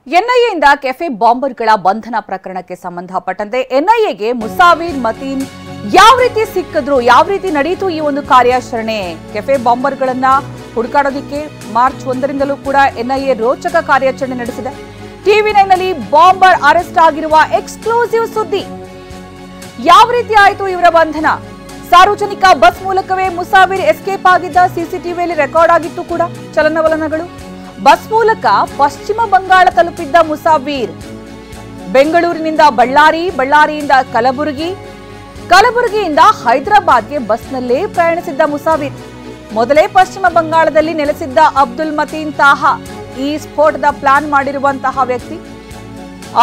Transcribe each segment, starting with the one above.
ಎನ್ಐಎಯಿಂದ cafe ಬಾಂಬರ್ಗಳ ಬಂಧನ ಪ್ರಕರಣಕ್ಕೆ ಸಂಬಂಧಪಟ್ಟಂತೆ ಎನ್ಐಎಗೆ ಮುಸಾವಿರ್ ಮತೀನ್ ಯಾವ ರೀತಿ ಸಿಕ್ಕಿದ್ರು, ಯಾವ ರೀತಿ ನಡೆಯಿತು ಈ ಒಂದು ಕಾರ್ಯಾಚರಣೆ? ಕೆಫೆ ಬಾಂಬರ್ಗಳನ್ನ ಹುಡುಕಾಡೋದಕ್ಕೆ ಮಾರ್ಚ್ 1ರಿಂದಲೂ ಕೂಡ ಎನ್ಐಎ ರೋಚಕ ಕಾರ್ಯಾಚರಣೆ ನಡೆಸಿದೆ. ಟಿವಿ9 ನಲ್ಲಿ ಬಾಂಬರ್ ಅರೆಸ್ಟ್ ಆಗಿರುವ ಎಕ್ಸ್ಕ್ಲೂಸಿವ್ ಸುದ್ದಿ. ಯಾವ ರೀತಿ ಆಯಿತು ಇವರ ಬಂಧನ? ಸಾರ್ವಜನಿಕ ಬಸ್ ಮೂಲಕವೇ ಮುಸಾವಿರ್ ಎಸ್ಕೇಪ್ ಆಗಿದ್ದ ಸಿಸಿಟಿವಿಯಲ್ಲಿ ರೆಕಾರ್ಡ್ ಆಗಿತ್ತು ಕೂಡ ಚಲನವಲನಗಳು. ಬಸ್ ಮೂಲಕ ಪಶ್ಚಿಮ ಬಂಗಾಳ ತಲುಪಿದ್ದ ಮುಸಾವಿರ್ ಬೆಂಗಳೂರಿನಿಂದ ಬಳ್ಳಾರಿ, ಬಳ್ಳಾರಿಯಿಂದ ಕಲಬುರಗಿ, ಕಲಬುರಗಿಯಿಂದ ಹೈದರಾಬಾದ್ಗೆ ಬಸ್ನಲ್ಲೇ ಪ್ರಯಾಣಿಸಿದ್ದ ಮುಸಾವಿರ್ ಮೊದಲೇ ಪಶ್ಚಿಮ ಬಂಗಾಳದಲ್ಲಿ ನೆಲೆಸಿದ್ದ ಅಬ್ದುಲ್ ಮತೀನ್ ತಾಹಾ ಈ ಸ್ಫೋಟದ ಪ್ಲಾನ್ ಮಾಡಿರುವಂತಹ ವ್ಯಕ್ತಿ.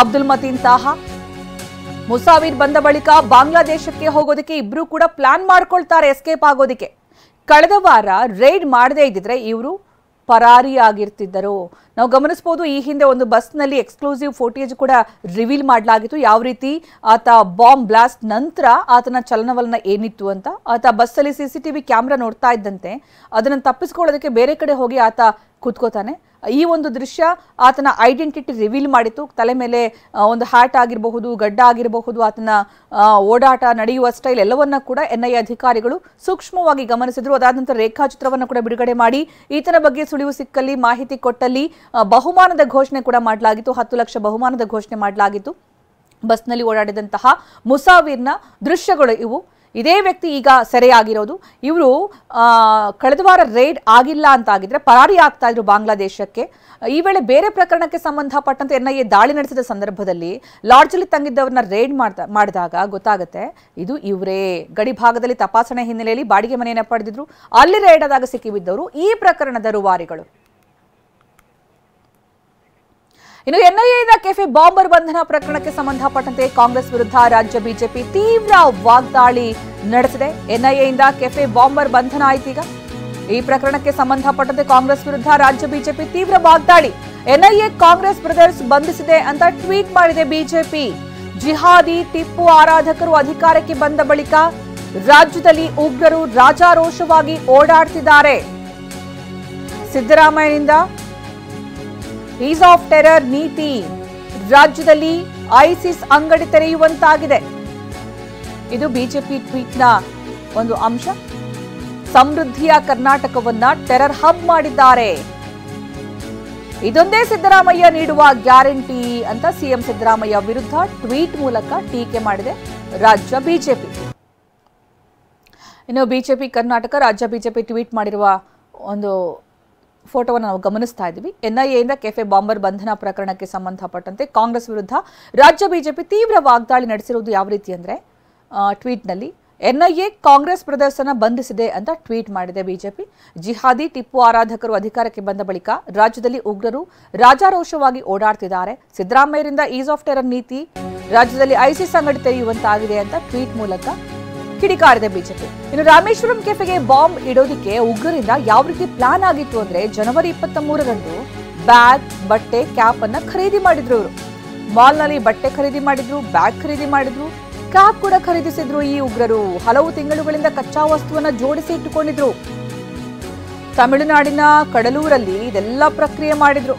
ಅಬ್ದುಲ್ ಮತೀನ್ ತಾಹಾ ಮುಸಾವಿರ್ ಬಂದ ಬಳಿಕ ಬಾಂಗ್ಲಾದೇಶಕ್ಕೆ ಹೋಗೋದಕ್ಕೆ ಇಬ್ರು ಕೂಡ ಪ್ಲಾನ್ ಮಾಡ್ಕೊಳ್ತಾರೆ ಎಸ್ಕೇಪ್ ಆಗೋದಕ್ಕೆ. ಕಳೆದ ವಾರ ರೈಡ್ ಮಾಡದೇ ಇದ್ದಿದ್ರೆ ಇವರು ಪರಾರಿಯಾಗಿರ್ತಿದ್ದರು. ನಾವು ಗಮನಿಸಬಹುದು, ಈ ಹಿಂದೆ ಒಂದು ಬಸ್ನಲ್ಲಿ ಎಕ್ಸ್ಕ್ಲೂಸಿವ್ ಫೋಟೇಜ್ ಕೂಡ ರಿವೀಲ್ ಮಾಡಲಾಗಿತ್ತು. ಯಾವ ರೀತಿ ಆತ ಬಾಂಬ್ ಬ್ಲಾಸ್ಟ್ ನಂತರ ಆತನ ಚಲನವಲನ ಏನಿತ್ತು ಅಂತ. ಆತ ಬಸ್ಸಲ್ಲಿ ಸಿಸಿಟಿವಿ ಕ್ಯಾಮ್ರಾ ನೋಡ್ತಾ ಇದ್ದಂತೆ ಅದನ್ನು ತಪ್ಪಿಸ್ಕೊಳ್ಳೋದಕ್ಕೆ ಬೇರೆ ಕಡೆ ಹೋಗಿ ಆತ ಕೂತ್ಕೋತಾನೆ. ಈ ಒಂದು ದೃಶ್ಯ ಆತನ ಐಡೆಂಟಿಟಿ ರಿವೀಲ್ ಮಾಡಿತ್ತು. ತಲೆ ಮೇಲೆ ಒಂದು ಹ್ಯಾಟ್ ಆಗಿರಬಹುದು, ಗಡ್ಡ ಆಗಿರಬಹುದು, ಆತನ ಓಡಾಟ, ನಡೆಯುವ ಸ್ಟೈಲ್ ಎಲ್ಲವನ್ನ ಕೂಡ ಎನ್ಐಎ ಅಧಿಕಾರಿಗಳು ಸೂಕ್ಷ್ಮವಾಗಿ ಗಮನಿಸಿದ್ರು. ಅದಾದ ನಂತರ ರೇಖಾಚಿತ್ರವನ್ನು ಕೂಡ ಬಿಡುಗಡೆ ಮಾಡಿ ಈತನ ಬಗ್ಗೆ ಸುಳಿವು ಸಿಕ್ಕಲ್ಲಿ, ಮಾಹಿತಿ ಕೊಟ್ಟಲ್ಲಿ ಬಹುಮಾನದ ಘೋಷಣೆ ಕೂಡ ಮಾಡಲಾಗಿತ್ತು. 10 ಲಕ್ಷ ಬಹುಮಾನದ ಘೋಷಣೆ ಮಾಡಲಾಗಿತ್ತು. ಬಸ್ನಲ್ಲಿ ಓಡಾಡಿದಂತಹ ಮುಸಾವಿರ್ನ ದೃಶ್ಯಗಳು ಇವು. ಇದೇ ವ್ಯಕ್ತಿ ಈಗ ಸೆರೆಯಾಗಿರೋದು. ಇವರು ಕಳೆದ ವಾರ ರೈಡ್ ಆಗಿಲ್ಲ ಅಂತ ಆಗಿದ್ರೆ ಪರಾರಿ ಆಗ್ತಾ ಇದ್ರು ಬಾಂಗ್ಲಾದೇಶಕ್ಕೆ. ಈ ವೇಳೆ ಬೇರೆ ಪ್ರಕರಣಕ್ಕೆ ಸಂಬಂಧಪಟ್ಟಂತೆ ಎನ್ಐಎ ದಾಳಿ ನಡೆಸಿದ ಸಂದರ್ಭದಲ್ಲಿ ಲಾಡ್ಜಲ್ಲಿ ತಂಗಿದ್ದವ್ರನ್ನ ರೈಡ್ ಮಾಡಿದಾಗ ಗೊತ್ತಾಗುತ್ತೆ ಇದು ಇವರೇ. ಗಡಿ ಭಾಗದಲ್ಲಿ ತಪಾಸಣೆ ಹಿನ್ನೆಲೆಯಲ್ಲಿ ಬಾಡಿಗೆ ಮನೆಯನ್ನ ಪಡೆದಿದ್ರು. ಅಲ್ಲಿ ರೈಡ್ ಆದಾಗ ಸಿಕ್ಕಿಬಿದ್ದವರು ಈ ಪ್ರಕರಣದ ರೂವಾರಿಗಳು. ಇನ್ನು ಎನ್ಐಎಯಿಂದ ಕೆಫೆ ಬಾಂಬರ್ ಬಂಧನ ಪ್ರಕರಣಕ್ಕೆ ಸಂಬಂಧಪಟ್ಟಂತೆ ಕಾಂಗ್ರೆಸ್ ವಿರುದ್ಧ ರಾಜ್ಯ ಬಿಜೆಪಿ ತೀವ್ರ ವಾಗ್ದಾಳಿ ನಡೆಸಿದೆ. ಎನ್ಐಎಯಿಂದ ಕೆಫೆ ಬಾಂಬರ್ ಬಂಧನ ಆಯ್ತೀಗ. ಈ ಪ್ರಕರಣಕ್ಕೆ ಸಂಬಂಧಪಟ್ಟಂತೆ ಕಾಂಗ್ರೆಸ್ ವಿರುದ್ಧ ರಾಜ್ಯ ಬಿಜೆಪಿ ತೀವ್ರ ವಾಗ್ದಾಳಿ. ಎನ್ಐಎ ಕಾಂಗ್ರೆಸ್ ಬ್ರದರ್ಸ್ ಬಂಧಿಸಿದೆ ಅಂತ ಟ್ವೀಟ್ ಮಾಡಿದೆ ಬಿಜೆಪಿ. ಜಿಹಾದಿ ಟಿಪ್ಪು ಆರಾಧಕರು ಅಧಿಕಾರಕ್ಕೆ ಬಂದ ಬಳಿಕ ರಾಜ್ಯದಲ್ಲಿ ಉಗ್ರರು ರಾಜಾರೋಷವಾಗಿ ಓಡಾಡ್ತಿದ್ದಾರೆ. ಸಿದ್ದರಾಮಯ್ಯನಿಂದ ಈಸ್ ಆಫ್ ಟೆರರ್ ನೀತಿ, ರಾಜ್ಯದಲ್ಲಿ ಐಸಿಸ್ ಅಂಗಡಿ ತೆರೆಯುವಂತಾಗಿದೆ. ಇದು ಬಿಜೆಪಿ ಟ್ವೀಟ್ನ ಒಂದು ಅಂಶ. ಸಮೃದ್ಧಿಯ ಕರ್ನಾಟಕವನ್ನ ಟೆರರ್ ಹಬ್ ಮಾಡಿದ್ದಾರೆ. ಇದೊಂದೇ ಸಿದ್ದರಾಮಯ್ಯ ನೀಡುವ ಗ್ಯಾರಂಟಿ ಅಂತ ಸಿಎಂ ಸಿದ್ದರಾಮಯ್ಯ ವಿರುದ್ಧ ಟ್ವೀಟ್ ಮೂಲಕ ಟೀಕೆ ಮಾಡಿದೆ ರಾಜ್ಯ ಬಿಜೆಪಿ. ಇನ್ನು ಬಿಜೆಪಿ ಕರ್ನಾಟಕ ರಾಜ್ಯ ಬಿಜೆಪಿ ಟ್ವೀಟ್ ಮಾಡಿರುವ ಒಂದು ಫೋಟೋವನ್ನು ನಾವು ಗಮನಿಸ್ತಾ ಇದ್ದೀವಿ. ಎನ್ಐಎಯಿಂದ ಕೆಫೆ ಬಾಂಬರ್ ಬಂಧನ ಪ್ರಕರಣಕ್ಕೆ ಸಂಬಂಧಪಟ್ಟಂತೆ ಕಾಂಗ್ರೆಸ್ ವಿರುದ್ಧ ರಾಜ್ಯ ಬಿಜೆಪಿ ತೀವ್ರ ವಾಗ್ದಾಳಿ ನಡೆಸಿರುವುದು ಯಾವ ರೀತಿ ಅಂದರೆ ಟ್ವೀಟ್ನಲ್ಲಿ ಎನ್ಐಎ ಕಾಂಗ್ರೆಸ್ ಬ್ರದರ್ಸ್ ಅನ್ನ ಬಂಧಿಸಿದೆ ಅಂತ ಟ್ವೀಟ್ ಮಾಡಿದೆ ಬಿಜೆಪಿ. ಜಿಹಾದಿ ಟಿಪ್ಪು ಆರಾಧಕರು ಅಧಿಕಾರಕ್ಕೆ ಬಂದ ಬಳಿಕ ರಾಜ್ಯದಲ್ಲಿ ಉಗ್ರರು ರಾಜಾರೋಷವಾಗಿ ಓಡಾಡ್ತಿದ್ದಾರೆ. ಸಿದ್ದರಾಮಯ್ಯರಿಂದ ಈಸ್ ಆಫ್ ಟೆರರ್ ನೀತಿ, ರಾಜ್ಯದಲ್ಲಿ ಐಸಿಸ್ ಅಂಗಡಿ ತೆರೆಯುವಂತಾಗಿದೆ ಅಂತ ಟ್ವೀಟ್ ಮೂಲಕ ಕಿಡಿಕಾರಿದೆ ಬಿಜೆಪಿ. ಇನ್ನು ರಾಮೇಶ್ವರಂ ಕೆಫೆಗೆ ಬಾಂಬ್ ಇಡೋದಕ್ಕೆ ಉಗ್ರರಿಂದ ಯಾವ ರೀತಿ ಪ್ಲಾನ್ ಆಗಿತ್ತು ಅಂದ್ರೆ ಜನವರಿ 23ರಂದು ಬ್ಯಾಗ್, ಬಟ್ಟೆ, ಕ್ಯಾಪ್ ಅನ್ನ ಖರೀದಿ ಮಾಡಿದ್ರು. ಇವರು ಮಾಲ್ನಲ್ಲಿ ಬಟ್ಟೆ ಖರೀದಿ ಮಾಡಿದ್ರು, ಬ್ಯಾಗ್ ಖರೀದಿ ಮಾಡಿದ್ರು, ಕ್ಯಾಪ್ ಕೂಡ ಖರೀದಿಸಿದ್ರು. ಈ ಉಗ್ರರು ಹಲವು ತಿಂಗಳುಗಳಿಂದ ಕಚ್ಚಾ ವಸ್ತುವನ್ನ ಜೋಡಿಸಿ ಇಟ್ಟುಕೊಂಡಿದ್ರು. ತಮಿಳುನಾಡಿನ ಕಡಲೂರಲ್ಲಿ ಇದೆಲ್ಲ ಪ್ರಕ್ರಿಯೆ ಮಾಡಿದ್ರು.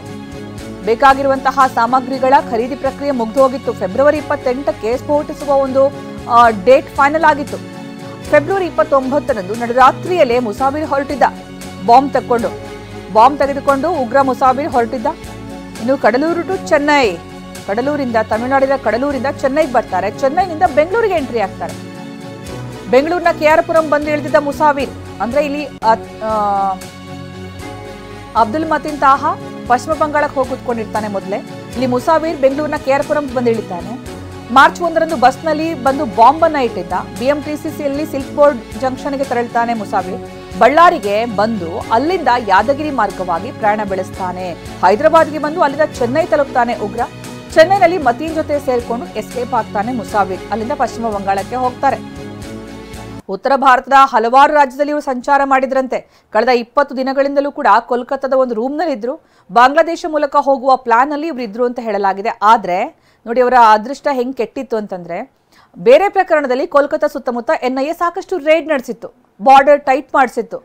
ಬೇಕಾಗಿರುವಂತಹ ಸಾಮಗ್ರಿಗಳ ಖರೀದಿ ಪ್ರಕ್ರಿಯೆ ಮುಗಿದು ಹೋಗಿತ್ತು. ಫೆಬ್ರವರಿ 28ಕ್ಕೆ ಸ್ಫೋಟಿಸುವ ಒಂದು ಡೇಟ್ ಫೈನಲ್ ಆಗಿತ್ತು. ಫೆಬ್ರವರಿ 29ರಂದು ನಡುರಾತ್ರಿಯಲ್ಲೇ ಮುಸಾವಿರ್ ಹೊರಟಿದ್ದ ಬಾಂಬ್ ತೆಗೆದುಕೊಂಡು ಉಗ್ರ ಮುಸಾವಿರ್ ಹೊರಟಿದ್ದ. ಇನ್ನು ಕಡಲೂರು ಟು ಚೆನ್ನೈ, ಕಡಲೂರಿಂದ ತಮಿಳುನಾಡಿನ ಕಡಲೂರಿಂದ ಚೆನ್ನೈಗೆ ಬರ್ತಾರೆ. ಚೆನ್ನೈನಿಂದ ಬೆಂಗಳೂರಿಗೆ ಎಂಟ್ರಿ ಆಗ್ತಾರೆ. ಬೆಂಗಳೂರಿನ ಕೆಆರ್ಪುರಂ ಬಂದು ಇಳಿದಿದ್ದ ಮುಸಾವಿರ್ ಅಂದ್ರೆ ಇಲ್ಲಿ ಅಬ್ದುಲ್ ಮತೀನ್ ತಾಹಾ ಪಶ್ಚಿಮ ಬಂಗಾಳಕ್ಕೆ ಹೋಗಿ ಕೂತ್ಕೊಂಡಿರ್ತಾನೆ ಮೊದಲೇ. ಇಲ್ಲಿ ಮುಸಾವಿರ್ ಬೆಂಗಳೂರಿನ ಕೆಆರ್ಪುರಂ ಬಂದು ಇಳಿತಾನೆ. ಮಾರ್ಚ್ 1ರಂದು ಬಸ್ನಲ್ಲಿ ಬಂದು ಬಾಂಬ್ ಅನ್ನ ಇಟ್ಟಿದ್ದ. ಬಿಎಂಟಿಸಿಸಿಯಲ್ಲಿ ಸಿಲ್ಕ್ ಬೋರ್ಡ್ ಜಂಕ್ಷನ್ಗೆ ತೆರಳುತ್ತಾನೆ ಮುಸಾವಿರ್. ಬಳ್ಳಾರಿಗೆ ಬಂದು ಅಲ್ಲಿಂದ ಯಾದಗಿರಿ ಮಾರ್ಗವಾಗಿ ಪ್ರಯಾಣ ಬೆಳೆಸ್ತಾನೆ. ಹೈದರಾಬಾದ್ಗೆ ಬಂದು ಅಲ್ಲಿಂದ ಚೆನ್ನೈ ತಲುಪ್ತಾನೆ ಉಗ್ರ. ಚೆನ್ನೈನಲ್ಲಿ ಮತೀನ್ ಜೊತೆ ಸೇರ್ಕೊಂಡು ಎಸ್ಕೇಪ್ ಆಗ್ತಾನೆ ಮುಸಾವಿರ್. ಅಲ್ಲಿಂದ ಪಶ್ಚಿಮ ಬಂಗಾಳಕ್ಕೆ ಹೋಗ್ತಾರೆ. ಉತ್ತರ ಭಾರತದ ಹಲವಾರು ರಾಜ್ಯದಲ್ಲಿ ಇವರು ಸಂಚಾರ ಮಾಡಿದ್ರಂತೆ. ಕಳೆದ 20 ದಿನಗಳಿಂದಲೂ ಕೂಡ ಕೋಲ್ಕತ್ತಾದ ಒಂದು ರೂಮ್ನಲ್ಲಿದ್ರು. ಬಾಂಗ್ಲಾದೇಶ ಮೂಲಕ ಹೋಗುವ ಪ್ಲಾನ್ ಅಲ್ಲಿ ಇವರು ಇದ್ರು ಅಂತ ಹೇಳಲಾಗಿದೆ. ಆದ್ರೆ ನೋಡಿ ಅವರ ಅದೃಷ್ಟ ಹೆಂಗ್ ಕೆಟ್ಟಿತ್ತು ಅಂತಂದ್ರೆ ಬೇರೆ ಪ್ರಕರಣದಲ್ಲಿ ಕೋಲ್ಕತ್ತಾ ಸುತ್ತಮುತ್ತ ಎನ್ಐಎ ಸಾಕಷ್ಟು ರೈಡ್ ನಡೆಸಿತ್ತು, ಬಾರ್ಡರ್ ಟೈಟ್ ಮಾಡಿಸಿತ್ತು.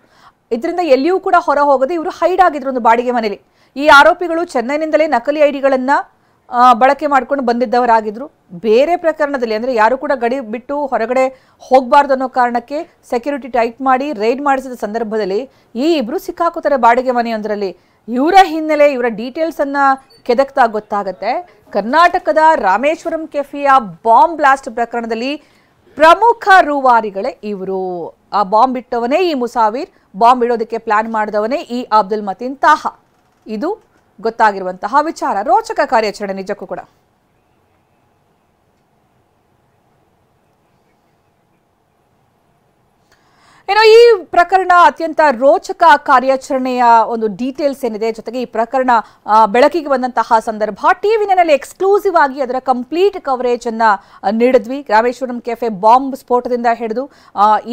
ಇದರಿಂದ ಎಲ್ಲಿಯೂ ಕೂಡ ಹೊರ ಹೋಗದೆ ಇವರು ಹೈಡ್ ಆಗಿದ್ರು ಒಂದು ಬಾಡಿಗೆ ಮನೆಯಲ್ಲಿ. ಈ ಆರೋಪಿಗಳು ಚೆನ್ನೈನಿಂದಲೇ ನಕಲಿ ಐಡಿಗಳನ್ನ ಬಳಕೆ ಮಾಡ್ಕೊಂಡು ಬಂದಿದ್ದವರಾಗಿದ್ರು. ಬೇರೆ ಪ್ರಕರಣದಲ್ಲಿ ಅಂದರೆ ಯಾರು ಕೂಡ ಗಡಿ ಬಿಟ್ಟು ಹೊರಗಡೆ ಹೋಗಬಾರ್ದು ಅನ್ನೋ ಕಾರಣಕ್ಕೆ ಸೆಕ್ಯೂರಿಟಿ ಟೈಟ್ ಮಾಡಿ ರೈಡ್ ಮಾಡಿಸಿದ ಸಂದರ್ಭದಲ್ಲಿ ಈ ಇಬ್ರು ಸಿಕ್ಕಾಕೋತಾರೆ ಬಾಡಿಗೆ ಮನೆಯೊಂದರಲ್ಲಿ. ಇವರ ಹಿನ್ನೆಲೆ, ಇವರ ಡೀಟೇಲ್ಸ್ ಅನ್ನ ಕೆದಕ್ತಾ ಗೊತ್ತಾಗುತ್ತೆ. ಕರ್ನಾಟಕದ ರಾಮೇಶ್ವರಂ ಕೆಫೆಯ ಬಾಂಬ್ ಬ್ಲಾಸ್ಟ್ ಪ್ರಕರಣದಲ್ಲಿ ಪ್ರಮುಖ ರೂವಾರಿಗಳೇ ಇವರು. ಆ ಬಾಂಬ್ ಇಟ್ಟವನೇ ಈ ಮುಸಾವಿರ್, ಬಾಂಬ್ ಇಡೋದಕ್ಕೆ ಪ್ಲಾನ್ ಮಾಡಿದವನೇ ಈ ಅಬ್ದುಲ್ ಮತೀನ್ ತಾಹಾ. ಇದು ಗೊತ್ತಾಗಿರುವಂತಹ ವಿಚಾರ. ರೋಚಕ ಕಾರ್ಯಾಚರಣೆ ನಿಜಕ್ಕೂ ಕೂಡ. ಏನೋ ಈ ಪ್ರಕರಣ ಅತ್ಯಂತ ರೋಚಕ ಕಾರ್ಯಾಚರಣೆಯ ಒಂದು ಡೀಟೇಲ್ಸ್ ಏನಿದೆ, ಜೊತೆಗೆ ಈ ಪ್ರಕರಣ ಬೆಳಕಿಗೆ ಬಂದಂತಹ ಸಂದರ್ಭ ಟಿವಿನಲ್ಲಿ ಎಕ್ಸ್ಕ್ಲೂಸಿವ್ ಆಗಿ ಅದರ ಕಂಪ್ಲೀಟ್ ಕವರೇಜ್ ಅನ್ನ ನೀಡಿದ್ವಿ. ರಾಮೇಶ್ವರಂ ಕೆಫೆ ಬಾಂಬ್ ಸ್ಫೋಟದಿಂದ ಹಿಡಿದು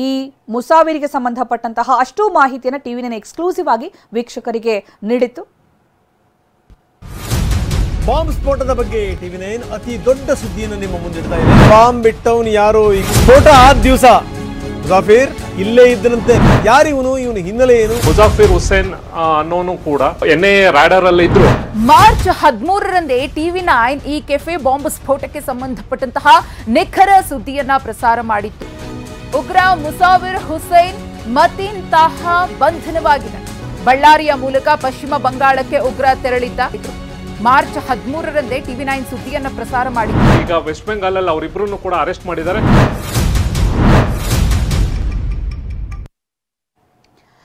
ಈ ಮುಸಾವಿರಿಗೆ ಸಂಬಂಧಪಟ್ಟಂತಹ ಅಷ್ಟು ಮಾಹಿತಿಯನ್ನು ಟಿವಿನಲ್ಲಿ ಎಕ್ಸ್ಕ್ಲೂಸಿವ್ ಆಗಿ ವೀಕ್ಷಕರಿಗೆ ನೀಡಿತ್ತು. ಬಾಂಬ್ ಸ್ಫೋಟದ ಬಗ್ಗೆ ಟಿವಿ9 ಅತಿ ದೊಡ್ಡ ಸುದ್ದಿಯನ್ನು ನಿಮ್ಮ ಮುಂದಿಡ್ತಾ ಇದೆ. ಬಾಂಬ್ ಬಿಟ್ಟವನು ಯಾರು? ಈ ಸ್ಫೋಟ ಆದ ದಿವಸ ಮುಸಾಫಿರ್ ಇಲ್ಲೇ ಇದ್ದನಂತೆ. ಯಾರಿವನು? ಇವನು ಹಿನ್ನೆಲೆ ಏನು? ಮುಜಾಫಿರ್ ಹುಸೇನ್ ಅನ್ನೋನು ಕೂಡ NIA ರಾಡರ್ ಅಲ್ಲಿ ಇದ್ರು. ಮಾರ್ಚ್ 13ರಂದೇ ಟಿವಿ9 ಈ ಕೆಫೆ ಬಾಂಬ್ ಸ್ಫೋಟಕ್ಕೆ ಸಂಬಂಧಪಟ್ಟಂತಹ ನಿಖರ ಸುದ್ದಿಯನ್ನ ಪ್ರಸಾರ ಮಾಡಿತ್ತು. ಉಗ್ರ ಮುಸಾವಿರ್ ಹುಸೇನ್ ಮತೀನ್ ತಾಹಾ ಬಂಧನವಾಗಿದೆ. ಬಳ್ಳಾರಿಯ ಮೂಲಕ ಪಶ್ಚಿಮ ಬಂಗಾಳಕ್ಕೆ ಉಗ್ರ ತೆರಳಿದ್ದ. ಮಾರ್ಚ್ 13ರಂದೇ ಟಿವಿ9 ಸುದ್ದಿಯನ್ನ ಪ್ರಸಾರ ಮಾಡಿತ್ತು. ಈಗ ವೆಸ್ಟ್ ಬೆಂಗಾಲ್ ಅಲ್ಲಿ ಅವರಿಬ್ರು ಕೂಡ ಅರೆಸ್ಟ್ ಮಾಡಿದ್ದಾರೆ.